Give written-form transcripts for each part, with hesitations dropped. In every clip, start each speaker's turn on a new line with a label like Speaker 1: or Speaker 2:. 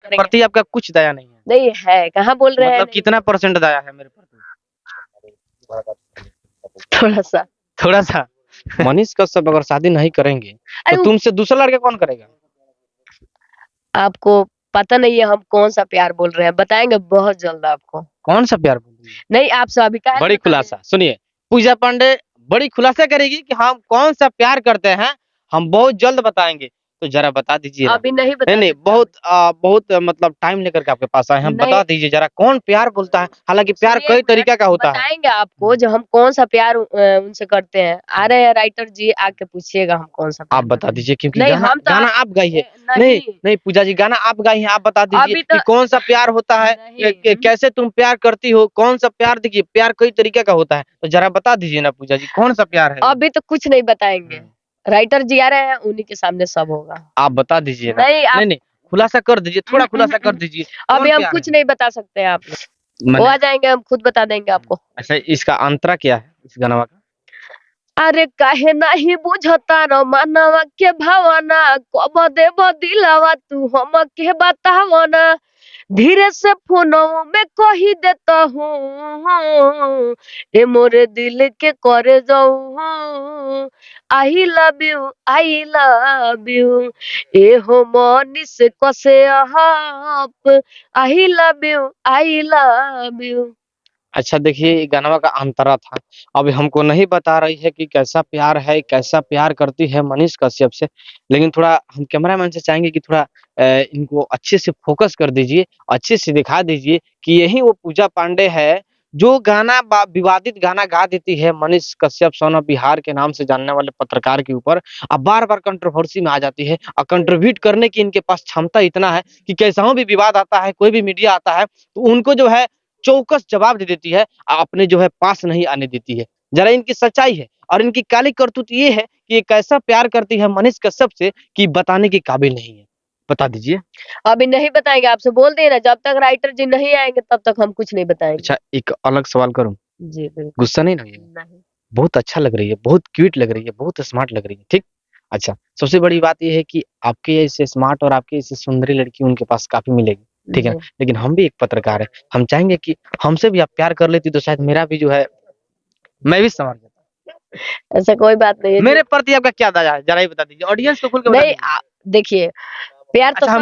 Speaker 1: करेंगे।
Speaker 2: प्रति आपका कुछ दया नहीं है?
Speaker 1: नहीं है, कहाँ बोल रहे हैं?
Speaker 2: मतलब कितना परसेंट दया है मेरे प्रति?
Speaker 1: थोड़ा सा।
Speaker 2: थोड़ा सा। मनीष कश्यप अगर शादी नहीं करेंगे तो
Speaker 1: अरे
Speaker 2: तुमसे दूसरा लड़का कौन करेगा?
Speaker 1: आपको पता नहीं है हम कौन सा प्यार बोल रहे हैं, बताएंगे बहुत जल्द आपको।
Speaker 2: कौन सा प्यार बोल रही है?
Speaker 1: नहीं आपसे अभी कहा
Speaker 2: बड़ी खुलासा सुनिए, पूजा पांडे बड़ी खुलासा करेगी कि हम कौन सा प्यार करते हैं, हम बहुत जल्द बताएंगे। तो जरा बता दीजिए ना।
Speaker 1: अभी नहीं बता
Speaker 2: नहीं
Speaker 1: सकते
Speaker 2: बहुत मतलब टाइम लेकर के आपके पास आए हैं,
Speaker 1: नहीं।
Speaker 2: बता दीजिए जरा कौन प्यार बोलता है। हालांकि प्यार
Speaker 1: सुनिए
Speaker 2: कई
Speaker 1: एक
Speaker 2: तरीका का होता है।
Speaker 1: बताएंगे आपको जो हम कौन सा प्यार उनसे करते हैं। आ रहे हैं राइटर जी, आके पूछिएगा हम कौन सा प्यार
Speaker 2: आप बता दीजिए क्योंकि
Speaker 1: नहीं
Speaker 2: गाना
Speaker 1: हम तो
Speaker 2: गाना आप गाइए। नहीं
Speaker 1: नहीं
Speaker 2: नहीं पूजा जी, गाना आप गाई हैं, आप बता दीजिए
Speaker 1: अभी तो
Speaker 2: कि कौन सा प्यार होता है,
Speaker 1: नहीं
Speaker 2: कैसे तुम प्यार करती हो, कौन सा प्यार। देखिए प्यार कई तरीके का होता है, तो जरा बता दीजिए ना पूजा जी कौन सा प्यार है।
Speaker 1: अभी तो कुछ नहीं बताएंगे। राइटर जी आ रहे हैं, उन्हीं के सामने सब होगा।
Speaker 2: आप बता दीजिए ना।
Speaker 1: नहीं आप
Speaker 2: नहीं खुलासा कर दीजिए, थोड़ा खुलासा कर दीजिए।
Speaker 1: अभी
Speaker 2: कौन
Speaker 1: हम
Speaker 2: प्यार
Speaker 1: कुछ
Speaker 2: है?
Speaker 1: नहीं बता सकते हैं आप वो
Speaker 2: मैंने
Speaker 1: आ जाएंगे, हम खुद बता देंगे आपको।
Speaker 2: अच्छा, इसका अंतरा क्या है इस गाना का?
Speaker 1: अरे काहे नहीं बुझता रो मानवा के भावना, कब देव दिलावा तू हम के बतावना। धीरे से फोनों में कही देता हूँ, ए मोरे दिल के करे जाऊँ, आई लव यू, ए हो मनीष कसे आप, आई लव यू।
Speaker 2: अच्छा देखिए, ये गानवा का अंतरा था। अभी हमको नहीं बता रही है कि कैसा प्यार है, कैसा प्यार करती है मनीष कश्यप से। लेकिन थोड़ा हम कैमरामैन से चाहेंगे कि थोड़ा इनको अच्छे से फोकस कर दीजिए, अच्छे से दिखा दीजिए कि यही वो पूजा पांडे है जो गाना विवादित गाना गा देती है मनीष कश्यप सन ऑफ बिहार के नाम से जानने वाले पत्रकार के ऊपर। अब बार-बार कंट्रोवर्सी में आ जाती है और कंट्रीब्यूट करने की इनके पास क्षमता इतना है कि कैसा भी विवाद आता है, कोई भी मीडिया आता है, तो उनको जो है चौकस जवाब दे देती है, अपने जो है पास नहीं आने देती है। जरा इनकी सच्चाई है और इनकी काली करतूत ये है कि ये कैसा प्यार करती है मनीष कश्यप से कि बताने के काबिल नहीं है। बता दीजिए।
Speaker 1: अभी नहीं बताएंगे, आपसे बोल दिए ना, जब तक राइटर जी नहीं आएंगे तब तक हम कुछ नहीं बताएंगे।
Speaker 2: अच्छा, एक अलग सवाल करूं?
Speaker 1: जी बिल्कुल।
Speaker 2: गुस्सा नहीं ना होइएगा?
Speaker 1: नहीं
Speaker 2: बहुत अच्छा लग रही है, बहुत क्यूट लग रही है, बहुत स्मार्ट लग रही है, ठीक? अच्छा, सबसे बड़ी बात ये है कि आपके जैसे स्मार्ट और आपके जैसे सुंदरी लड़की उनके पास काफ़ी मिलेगी, ठीक है?
Speaker 1: जी।
Speaker 2: लेकिन हम भी एक पत्रकार हैं, हम चाहेंगे कि हमसे भी आप प्यार कर लेती तो शायद मेरा भी जो है मैं भी संवर जाता।
Speaker 1: ऐसा कोई बात नहीं है
Speaker 2: मेरे प्रति आपका क्या दया है? ज़रा ये बता दीजिए, ऑडियंस को खुल के बता
Speaker 1: नहीं
Speaker 2: दीजिए।
Speaker 1: देखिए प्यार तो
Speaker 2: अच्छा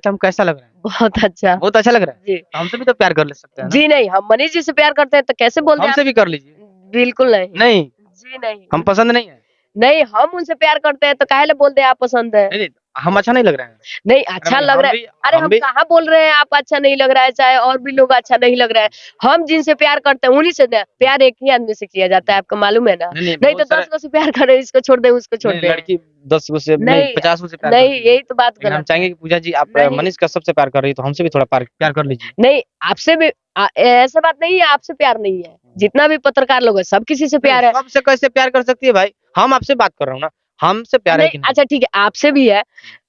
Speaker 2: हम कैसा लग रहा है?
Speaker 1: बहुत अच्छा।
Speaker 2: बहुत अच्छा लग रहा है?
Speaker 1: जी
Speaker 2: तो हमसे भी तो प्यार कर ले सकते हैं ना?
Speaker 1: जी नहीं, हम मनीष जी से प्यार करते हैं तो कैसे बोल रहे हैं
Speaker 2: हमसे भी कर लीजिए।
Speaker 1: बिल्कुल नहीं।
Speaker 2: नहीं,
Speaker 1: जी नहीं
Speaker 2: हम पसंद नहीं है?
Speaker 1: नहीं, हम उनसे प्यार करते हैं तो काहे ले बोलते हैं आप पसंद है।
Speaker 2: नहीं, हम अच्छा नहीं लग रहे हैं?
Speaker 1: नहीं अच्छा लग रहा है। अरे हम कहाँ बोल रहे हैं आप अच्छा नहीं लग रहा है, चाहे और भी लोग अच्छा नहीं लग रहा है। हम जिनसे प्यार करते हैं उन्हीं से ना, प्यार एक ही आदमी से किया जाता है, आपको मालूम है ना। नहीं तो 10 को से प्यार करे, इसको छोड़ दे उसको छोड़ दे।
Speaker 2: लड़की 10 को से नहीं 50 को से प्यार
Speaker 1: नहीं
Speaker 2: करती है।
Speaker 1: यही तो बात
Speaker 2: लेकिन हम
Speaker 1: गलत
Speaker 2: चाहेंगे कि पूजा जी आप
Speaker 1: नहीं।
Speaker 2: मनीष कश्यप से प्यार कर रही है तो हमसे भी थोड़ा प्यार कर लीजिए।
Speaker 1: नहीं आपसे भी ऐसा बात नहीं है, आपसे प्यार नहीं है। जितना भी पत्रकार लोग है सब किसी से प्यार है।
Speaker 2: सबसे कैसे प्यार कर सकती है भाई? हम आपसे बात कर रहा हूँ ना, हमसे प्यार है कि नहीं?
Speaker 1: अच्छा ठीक है, आपसे भी है।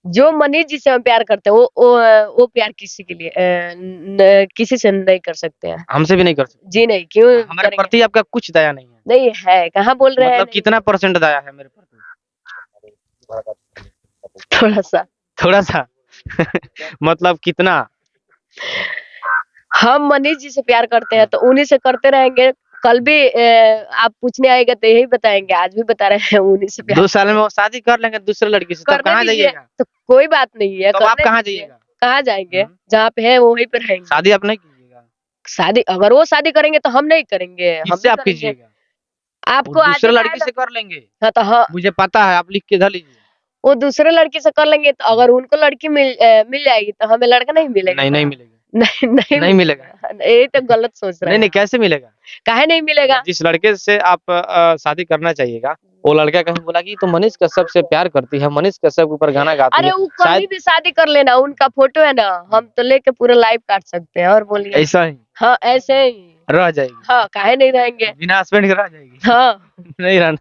Speaker 1: जो मनीष जी से हम प्यार करते हैं वो प्यार किसी के लिए किसी से नहीं कर सकते हैं।
Speaker 2: हमसे भी नहीं कर सकते?
Speaker 1: जी नहीं, क्यों
Speaker 2: हमारे प्रति आपका कुछ दया नहीं है?
Speaker 1: नहीं है, कहाँ बोल रहे हैं?
Speaker 2: मतलब कितना परसेंट दया है मेरे प्रति?
Speaker 1: थोड़ा सा।
Speaker 2: थोड़ा सा। मतलब कितना?
Speaker 1: हम मनीष जी से प्यार करते हैं तो उन्हीं से करते रहेंगे। कल भी आप पूछने आएगा तो यही बताएंगे, आज भी बता रहे हैं उन्हीं से प्यार।
Speaker 2: 2 साल में वो शादी कर लेंगे दूसरे लड़की से, तब कहाँ जाइएगा?
Speaker 1: तो कोई बात नहीं है।
Speaker 2: तब आप कहाँ जाइएगा?
Speaker 1: कहाँ जाएंगे? जहाँ पे है वहीं पे रहेंगे।
Speaker 2: शादी आप नहीं कीजिएगा?
Speaker 1: शादी अगर वो शादी करेंगे तो हम नहीं करेंगे।
Speaker 2: किससे आप कीजिएगा?
Speaker 1: आपको
Speaker 2: दूसरे लड़की से कर लेंगे?
Speaker 1: हाँ तो हाँ,
Speaker 2: मुझे पता है, आप लिख के धर लीजिए।
Speaker 1: वो दूसरे लड़की से कर लेंगे तो अगर उनको लड़की मिल जाएगी तो हमें लड़का नहीं मिलेगा।
Speaker 2: नहीं मिलेगा।
Speaker 1: नहीं
Speaker 2: मिलेगा।
Speaker 1: ये तो गलत सोच रहे हैं।
Speaker 2: नहीं कैसे मिलेगा?
Speaker 1: काहे नहीं मिलेगा?
Speaker 2: जिस लड़के से आप शादी करना चाहिएगा, वो लड़का कहीं बोला कि तो मनीष कश्यप से प्यार करती है, मनीष कश्यप के ऊपर गाना गाती है।
Speaker 1: अरे वो कहीं भी शादी कर लेना, उनका फोटो है ना, हम तो लेके पूरा लाइव काट सकते हैं। और बोलिए
Speaker 2: ऐसा ही
Speaker 1: हाँ ऐसे ही
Speaker 2: रह जाएगी।
Speaker 1: हाँ काहे नहीं रहेंगे?
Speaker 2: बिना हस्बैंड के रह जाएगी?
Speaker 1: हाँ
Speaker 2: नहीं रहना।